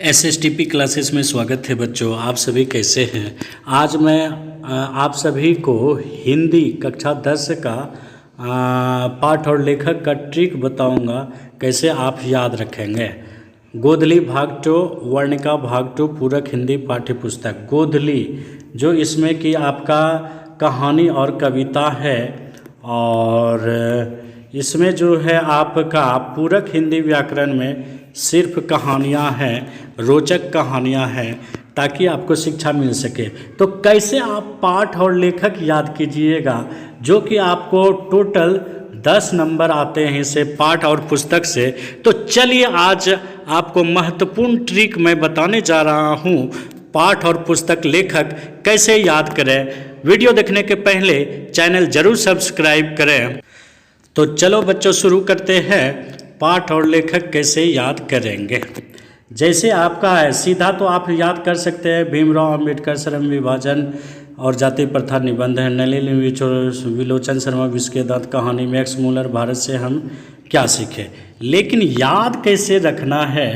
एसएसटीपी classes में स्वागत है बच्चों। आप सभी कैसे हैं। आज मैं आप सभी को हिंदी कक्षा 10 का पाठ और लेखक का ट्रिक बताऊंगा, कैसे आप याद रखेंगे। गोधली भाग 2 वर्णिका भाग 2 पूरक हिंदी पाठ्य पुस्तक। गोधली जो इसमें कि आपका कहानी और कविता है, और इसमें जो है आपका पूरक हिंदी व्याकरण में सिर्फ कहानियाँ हैं, रोचक कहानियाँ हैं, ताकि आपको शिक्षा मिल सके। तो कैसे आप पाठ और लेखक याद कीजिएगा, जो कि आपको टोटल 10 नंबर आते हैं इसे पाठ और पुस्तक से। तो चलिए आज आपको महत्वपूर्ण ट्रिक मैं बताने जा रहा हूँ, पाठ और पुस्तक लेखक कैसे याद करें। वीडियो देखने के पहले चैनल जरूर सब्सक्राइब करें। तो चलो बच्चों शुरू करते हैं, पाठ और लेखक कैसे याद करेंगे। जैसे आपका है सीधा तो आप याद कर सकते हैं, भीमराव अंबेडकर श्रम विभाजन और जाति प्रथा निबंध है, नलिनी विलोचन शर्मा विष के दांत कहानी, मैक्स मूलर भारत से हम क्या सीखे। लेकिन याद कैसे रखना है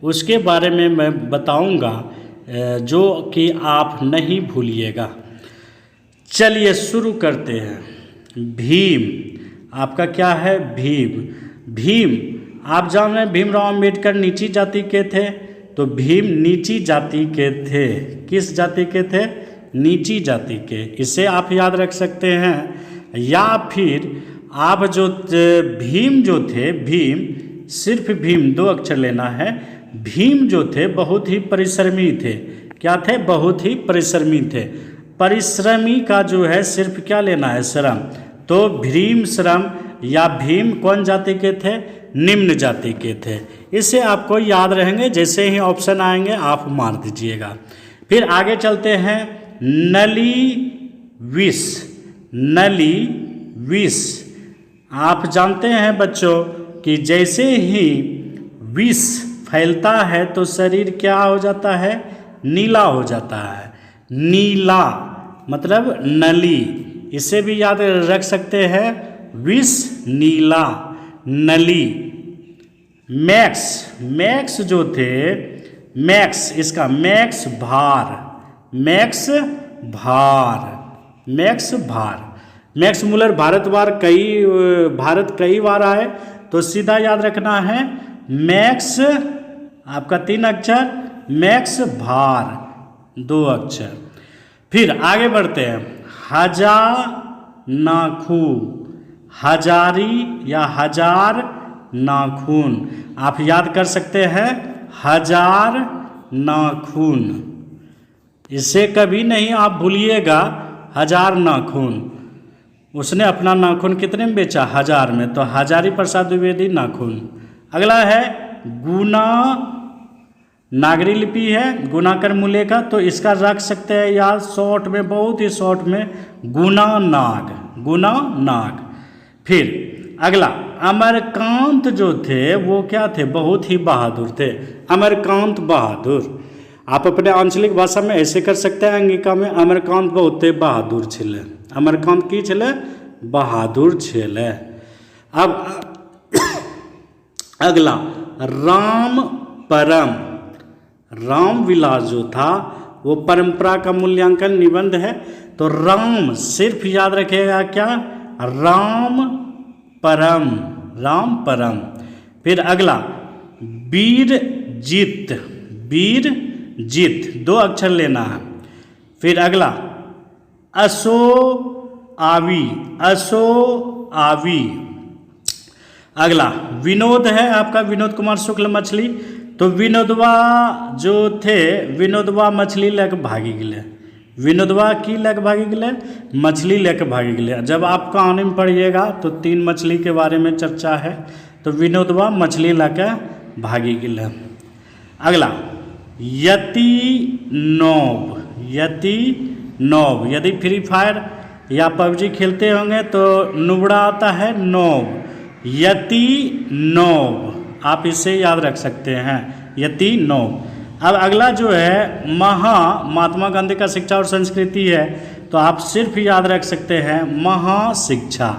उसके बारे में मैं बताऊंगा, जो कि आप नहीं भूलिएगा। चलिए शुरू करते हैं। भीम आपका क्या है, भीम। भीम आप जान रहे हैं भीमराव अंबेडकर नीची जाति के थे, तो भीम नीची जाति के थे। किस जाति के थे? नीची जाति के। इसे आप याद रख सकते हैं। या फिर आप जो भीम जो थे, भीम सिर्फ भीम 2 अक्षर लेना है। भीम जो थे बहुत ही परिश्रमी थे। क्या थे? बहुत ही परिश्रमी थे। परिश्रमी का जो है सिर्फ क्या लेना है? श्रम। तो भीम श्रम या भीम कौन जाति के थे? निम्न जाति के थे। इसे आपको याद रहेंगे, जैसे ही ऑप्शन आएंगे आप मार दीजिएगा। फिर आगे चलते हैं। नली विष। नली विष आप जानते हैं बच्चों कि जैसे ही विष फैलता है तो शरीर क्या हो जाता है? नीला हो जाता है। नीला मतलब नली। इसे भी याद रख सकते हैं, विष नीला, नली। मैक्स, मैक्स जो थे, मैक्स इसका मैक्स भार, मैक्स भार, मैक्स भार। मैक्स मूलर भारत कई बार आए, तो सीधा याद रखना है मैक्स आपका 3 अक्षर, मैक्स भार 2 अक्षर। फिर आगे बढ़ते हैं। नाखू, हजारी या हजार नाखून आप याद कर सकते हैं। हजार नाखून, इसे कभी नहीं आप भूलिएगा। हजार नाखून, उसने अपना नाखून कितने में बेचा? 1000 में। तो हजारी प्रसाद द्विवेदी नाखून। अगला है गुना, नागरी लिपि है, गुणाकर मूल्य का, तो इसका रख सकते हैं यार शॉर्ट में, बहुत ही शॉर्ट में, गुना नाग, गुना नाग। फिर अगला अमरकांत जो थे वो क्या थे? बहुत ही बहादुर थे। अमरकांत बहादुर आप अपने आंचलिक भाषा में ऐसे कर सकते हैं, अंगिका में अमरकांत बहुत बहादुर छिले। अमरकांत की छिले? बहादुर छिले। अब अगला राम परम। राम विलास जो था वो परंपरा का मूल्यांकन निबंध है। तो राम सिर्फ याद रखिएगा क्या? राम परम, राम परम। फिर अगला वीर जित, वीर जित 2 अक्षर लेना है। फिर अगला असो आवी, असो आवी। अगला विनोद है आपका विनोद कुमार शुक्ल मछली। तो विनोदवा जो थे, विनोदवा मछली लेके भागी गए। विनोदवा की लेके भागी गए? मछली लेके भागी गए। जब आप कहानी में पढ़िएगा तो 3 मछली के बारे में चर्चा है। तो विनोदवा मछली लेके भागी गए। अगला यति नौब, यति नौब। यदि फ्री फायर या पबजी खेलते होंगे तो नुबड़ा आता है नौब, यति नौब आप इसे याद रख सकते हैं, यति नौब। अब अगला जो है महात्मा गांधी का शिक्षा और संस्कृति है, तो आप सिर्फ याद रख सकते हैं महाशिक्षा।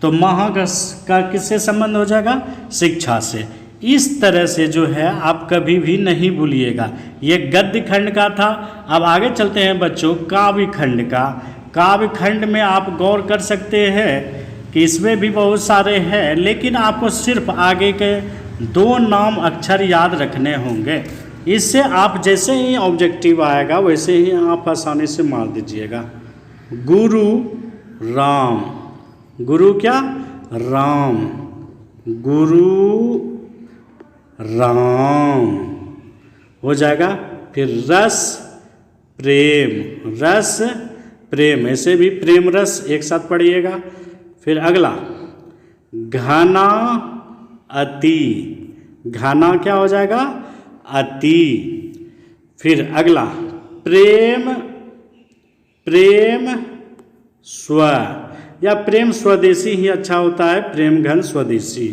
तो महा का किससे संबंध हो जाएगा? शिक्षा से। इस तरह से जो है आप कभी भी नहीं भूलिएगा। ये गद्य खंड का था। अब आगे चलते हैं बच्चों काव्य खंड का। काव्य खंड में आप गौर कर सकते हैं कि इसमें भी बहुत सारे हैं, लेकिन आपको सिर्फ आगे के 2 नाम अक्षर याद रखने होंगे। इससे आप जैसे ही ऑब्जेक्टिव आएगा वैसे ही आप आसानी से मार दीजिएगा। गुरु राम, गुरु क्या? राम, गुरु राम हो जाएगा। फिर रस प्रेम, रस प्रेम, ऐसे भी प्रेम रस एक साथ पढ़िएगा। फिर अगला घना अति, घना क्या हो जाएगा? अति। फिर अगला प्रेम, प्रेम स्व, या प्रेम स्वदेशी ही अच्छा होता है, प्रेम घन स्वदेशी।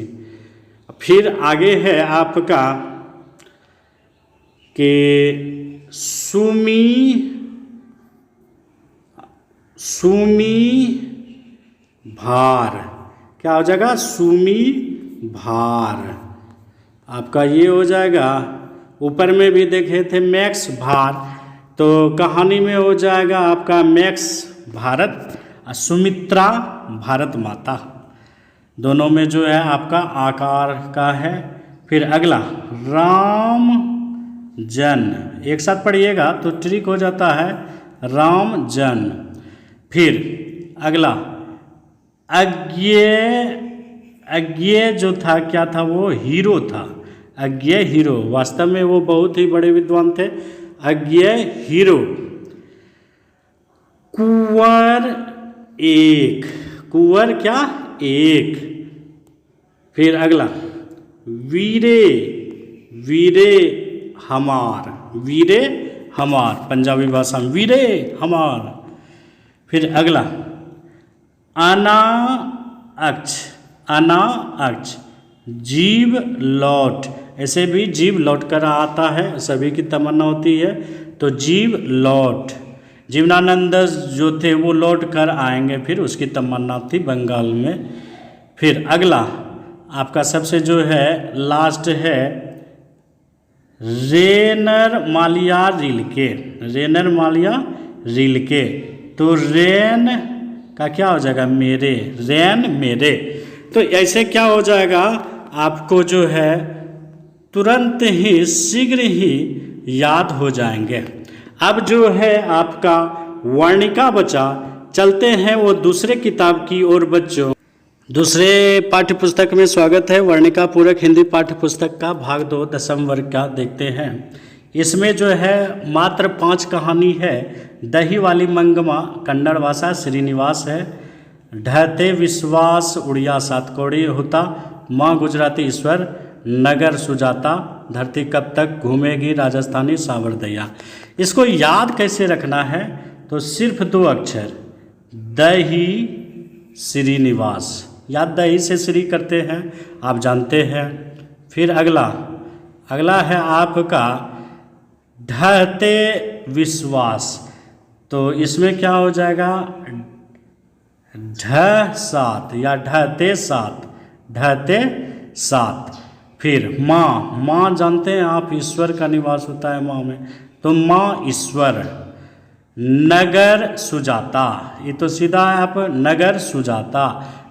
फिर आगे है आपका कि सुमी, सुमी भार, क्या हो जाएगा? सुमी भार आपका ये हो जाएगा। ऊपर में भी देखे थे मैक्स भार, तो कहानी में हो जाएगा आपका मैक्स भारत, सुमित्रा भारत माता, दोनों में जो है आपका आकार का है। फिर अगला राम जन, एक साथ पढ़िएगा तो ट्रिक हो जाता है, राम जन। फिर अगला अज्ञेय, अज्ञेय जो था क्या था? वो हीरो था, अज्ञेय हीरो। वास्तव में वो बहुत ही बड़े विद्वान थे, अज्ञेय हीरो। कुंवर एक, कुंवर क्या? एक। फिर अगला वीरे, वीरे हमार, वीरे हमार, पंजाबी भाषा में वीरे हमार। फिर अगला अना अक्ष, अना अक्ष, जीव लौट, ऐसे भी जीव लौट कर आता है, सभी की तमन्ना होती है, तो जीव लौट। जीवनानंद जो थे वो लौट कर आएंगे, फिर उसकी तमन्ना थी बंगाल में। फिर अगला आपका सबसे जो है लास्ट है रेनर मालिया रिलके, रेनर मालिया रिलके, तो रेन का क्या हो जाएगा? मेरे, रेन मेरे। तो ऐसे क्या हो जाएगा आपको जो है तुरंत ही शीघ्र ही याद हो जाएंगे। अब जो है आपका वर्णिका बचा, चलते हैं वो दूसरे किताब की ओर बच्चों। दूसरे पाठ्य पुस्तक में स्वागत है। वर्णिका पूरक हिंदी पाठ्य पुस्तक का भाग 2 दसम वर्ग का देखते हैं। इसमें जो है मात्र 5 कहानी है। दही वाली मंगमा कन्नड़ भाषा श्रीनिवास है, ढहते विश्वास उड़िया सातकोड़ी होता, माँ गुजराती ईश्वर, नगर सुजाता, धरती कब तक घूमेगी राजस्थानी सावरदैया। इसको याद कैसे रखना है? तो सिर्फ 2 अक्षर, दही श्रीनिवास, याद दही से श्री करते हैं, आप जानते हैं। फिर अगला, अगला है आपका ढहते विश्वास, तो इसमें क्या हो जाएगा? ढह सात या ढहते सात, ढहते सात। फिर माँ, माँ जानते हैं आप, ईश्वर का निवास होता है माँ में, तो माँ ईश्वर। नगर सुजाता, ये तो सीधा है आप, नगर सुजाता,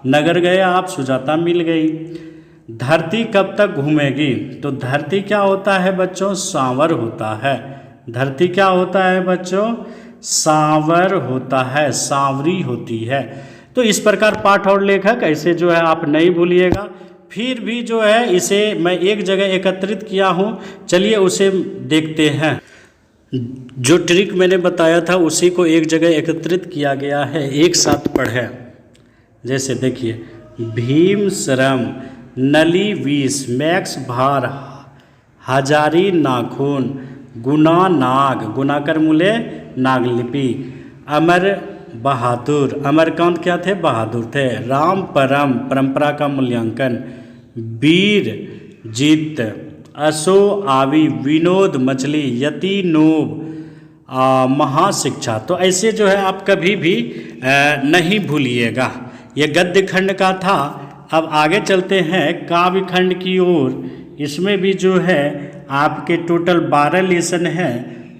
नगर गए आप, सुजाता मिल गई। धरती कब तक घूमेगी, तो धरती क्या होता है बच्चों? सांवर होता है। धरती क्या होता है बच्चों? सांवर होता है, सांवरी होती है। तो इस प्रकार पाठ और लेखक ऐसे जो है आप नहीं भूलिएगा। फिर भी जो है इसे मैं एक जगह एकत्रित किया हूँ, चलिए उसे देखते हैं। जो ट्रिक मैंने बताया था उसी को एक जगह एकत्रित किया गया है, एक साथ पढ़ें। जैसे देखिए, भीम श्रम, नली विष, मैक्स भार, हजारी नाखून, गुना नाग, गुना कर मूले नागलिपि, अमर बहादुर, अमरकांत क्या थे? बहादुर थे। राम परम, परंपरा का मूल्यांकन, वीर जीत, असो आवी, विनोद मछली, यति नोब, महाशिक्षा। तो ऐसे जो है आप कभी भी नहीं भूलिएगा। ये गद्य खंड का था। अब आगे चलते हैं काव्य खंड की ओर। इसमें भी जो है आपके टोटल 12 लेसन है,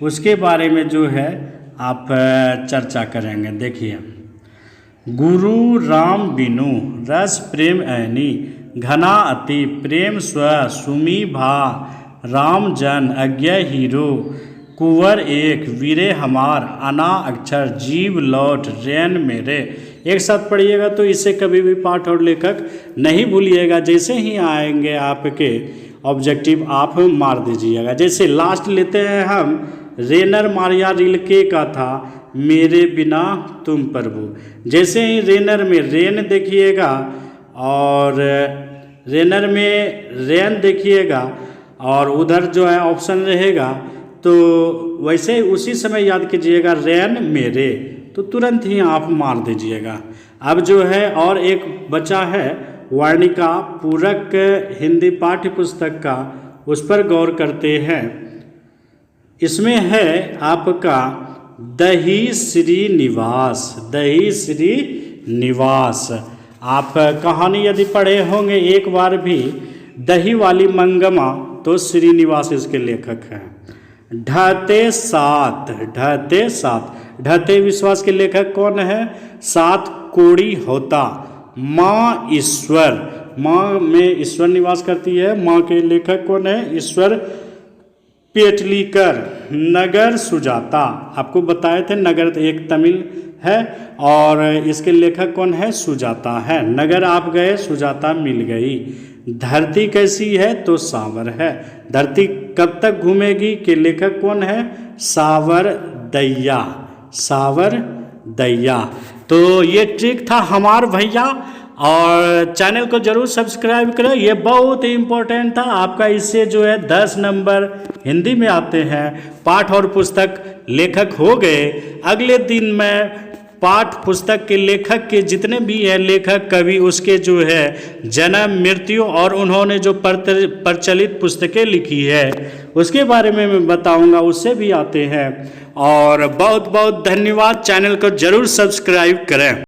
उसके बारे में जो है आप चर्चा करेंगे। देखिए, गुरु राम बिनु रस प्रेम ऐनी, घना अति प्रेम स्व सुमी भा, राम जन अज्ञ हीरो, कुंवर एक वीरे हमार, अना अक्षर जीव लौट रैन मेरे। एक साथ पढ़िएगा तो इससे कभी भी पाठ और लेखक नहीं भूलिएगा। जैसे ही आएंगे आपके ऑब्जेक्टिव आप मार दीजिएगा। जैसे लास्ट लेते हैं हम, रेनर मारिया रिल्के का था मेरे बिना तुम प्रभु। जैसे ही रेनर में रेन देखिएगा और रेनर में रेन देखिएगा और उधर जो है ऑप्शन रहेगा, तो वैसे ही उसी समय याद कीजिएगा रैन मेरे, तो तुरंत ही आप मार दीजिएगा। अब जो है और एक बचा है वार्णिका पूरक हिंदी पाठ्य पुस्तक का, उस पर गौर करते हैं। इसमें है आपका दही श्रीनिवास, दही श्रीनिवास। आप कहानी यदि पढ़े होंगे एक बार भी, दही वाली मंगमा, तो श्रीनिवास इसके लेखक हैं। ढहते सात, ढहते सात, ढहते विश्वास के लेखक कौन है? सात कोड़ी होता। माँ ईश्वर, माँ में ईश्वर निवास करती है, माँ के लेखक कौन है? ईश्वर पेटलीकर। नगर सुजाता, आपको बताए थे नगर एक तमिल है और इसके लेखक कौन है? सुजाता है। नगर आप गए, सुजाता मिल गई। धरती कैसी है? तो सावर है। धरती कब तक घूमेगी के लेखक कौन है? सावर दैया, सावर दैया। तो ये ट्रिक था हमार भैया, और चैनल को जरूर सब्सक्राइब करें, ये बहुत ही इम्पोर्टेंट था आपका। इससे जो है 10 नंबर हिंदी में आते हैं। पाठ और पुस्तक लेखक हो गए। अगले दिन मैं पाठ पुस्तक के लेखक के जितने भी हैं लेखक कवि, उसके जो है जन्म मृत्यु और उन्होंने जो प्रचलित पुस्तकें लिखी है उसके बारे में मैं बताऊंगा, उससे भी आते हैं। और बहुत बहुत धन्यवाद। चैनल को जरूर सब्सक्राइब करें।